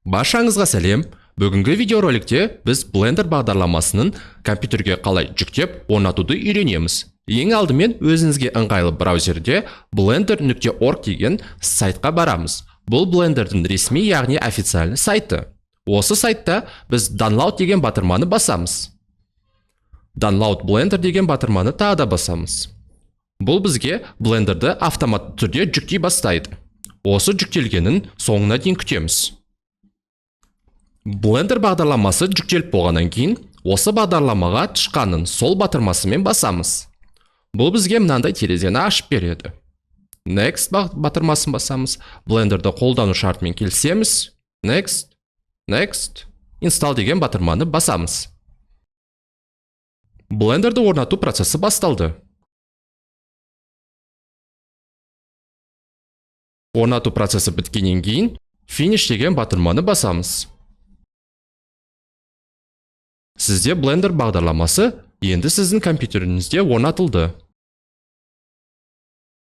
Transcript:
Баршаңызға сәлем. Бүгінгі видеороликте біз Blender бағдарламасының компьютерге қалай жүктеп, орнатуды үйренеміз. Ең алдымен өзіңізге ыңғайлы браузерде blender.org деген сайтқа барамыз. Бұл Blenderдің ресми, яғни официальный сайты. Осы сайтта біз download деген батырманы басамыз. Download Blender деген батырманы тағы да басамыз. Бұл бізге Blenderді автоматты түрде жүктей бастайды. Осы жүктелгенін соңына дейін күтеміз. Blender бағдарламасы жүктеліп болғаннан кейін, осы бағдарламаға тышқанның сол батырмасымен басамыз. Бұл бізге мынандай терезені ашып береді. Next батырмасын басамыз. Blenderді қолдану шартымен келісеміз. Next. Install деген батырманы басамыз. Blenderді орнату процесі басталды. Орнату процесі біткеннен кейін, Finish деген батырманы басамыз. Сізде Blender бағдарламасы енді сіздің компьютеріңізде орнатылды.